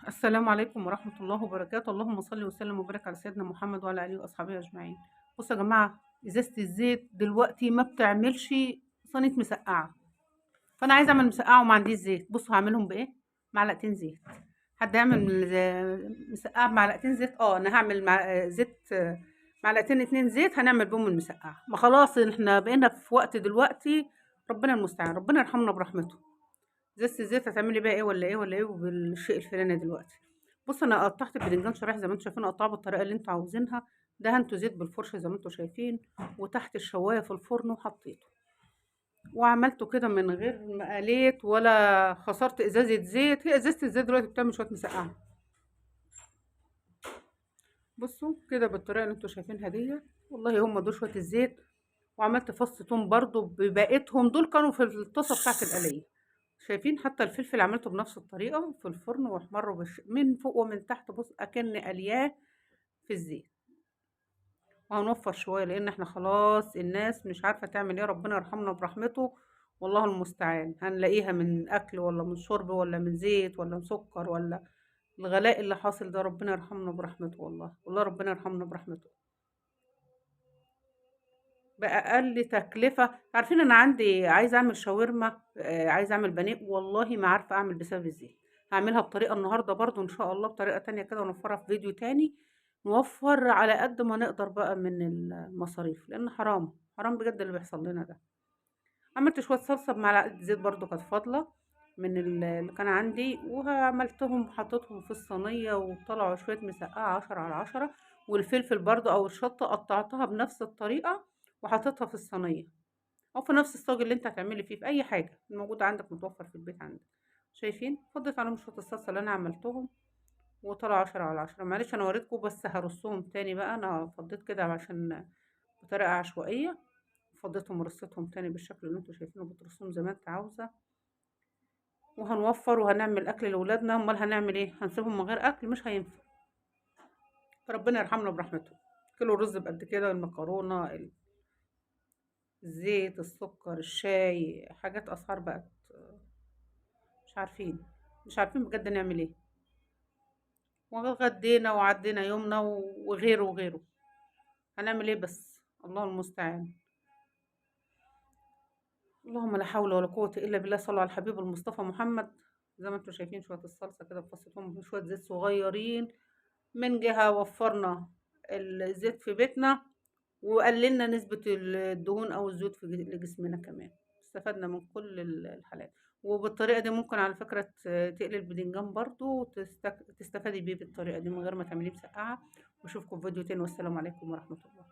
السلام عليكم ورحمة الله وبركاته، اللهم صل وسلم وبارك على سيدنا محمد وعلى آله وأصحابه أجمعين. بُصّوا يا جماعة، إزازة الزيت دلوقتي ما بتعملش صينية مسقعة، فأنا عايزة أعمل مسقعة وما عنديش زيت. بُصّوا هاعملهم بإيه، معلقتين زيت. حد هيعمل مسقعة بمعلقتين زيت؟ أنا هاعمل زيت معلقتين 2 زيت هنعمل بيهم المسقعة. ما خلاص إحنا بقينا في وقت دلوقتي ربنا المستعان، ربنا يرحمنا برحمته. إزازة الزيت هتعملي بيها إيه والّا إيه والّا إيه وبالشيء الفلاني دلوقتي. بُصّوا أنا قطّعت الباذنجان شرايح زي ما أنتم شايفين، أقطّعه بالطريقة اللي أنتم عاوزينها، دهنته زيت بالفرشة زي ما أنتم شايفين، وتحت الشواية في الفرن وحطيته، وعملته كده من غير ما قليت ولا خسرت إزازة زيت. هي إزازة الزيت دلوقتي بتعمل شوية مسقعة. بُصّوا كده بالطريقة اللي أنتم شايفينها ديّة، والله هم دول شوية الزيت، وعملت فص توم برضه بباقيتهم، دول كانوا في الطاسة بتاعة القليّة. شايفين حتى الفلفل عملته بنفس الطريقة في الفرن واحمر من فوق ومن تحت، بُص أكني قالياه في الزيت. وهنوفّر شوية لإن إحنا خلاص الناس مش عارفة تعمل إيه، ربنا يرحمنا برحمته والله المستعان. هنلاقيها من أكل والّا من شرب والّا من زيت والّا من سكر والّا الغلاء اللي حاصل ده، ربنا يرحمنا برحمته والله، والله ربنا يرحمنا برحمته. بأقل تكلفة. عارفين أنا عندي عايزة أعمل شاورما، عايزة أعمل بانيه، والله ما عارفة أعمل بسبب الزيت. هاعملها بطريقة النهارده برضه إن شاء الله، بطريقة تانية كده ونوفّرها في فيديو تاني، نوفّر على قد ما نقدر بقى من المصاريف، لإن حرام، حرام بجد اللي بيحصل لنا ده. عملت شوية صلصة بمعلقة زيت برضه كانت فاضلة من اللي كان عندي، وعملتهم حطيتهم في الصينية وطلعوا شوية مسقعة 10/10. والفلفل برضه أو الشطة قطعتها بنفس الطريقة وحطيتها في الصينية، أو في نفس الصاج اللي أنتِ هتعملي فيه، في أي حاجة الموجود عندك متوفر في البيت عندك. شايفين؟ فضِّيت عليهم شوية الصلصة اللي أنا عملتهم وطلعوا 10/10. معلش أنا وريتكم بس هارصهم تاني بقى، أنا فضّيت كده عشان بطريقة عشوائية، فضّيتهم ورصيتهم تاني بالشكل اللي أنتم شايفينه، بترصيهم زي ما أنتِ عاوزة. وهنوفّر وهنعمل أكل لولادنا، أُمّال هنعمل إيه؟ هنسيبهم من غير أكل؟ مش هينفع. فربنا يرحمنا برحمته. كيلو الرز بقد كده، المكرونة، الزيت، السكر، الشاي، حاجات أسعار بقت مش عارفين، مش عارفين بجد نعمل إيه. وغدينا وعدينا يومنا وغيره وغيره. هنعمل إيه بس؟ الله المستعان. اللهم لا حول ولا قوة إلا بالله. صلوا على الحبيب المصطفى محمد. زي ما أنتم شايفين شوية الصلصة كده بفص توم بشوية زيت صغيرين. من جهة وفّرنا الزيت في بيتنا، وقللنا نسبة الدهون أو الزيوت في لجسمنا كمان. استفدنا من كل الحالات. وبالطريقة دي ممكن على فكرة تقلي الباذنجان برضه تستفادي بيه بالطريقة دي من غير ما تعمليه مسقعة. واشوفكم في فيديو تاني، والسلام عليكم ورحمة الله.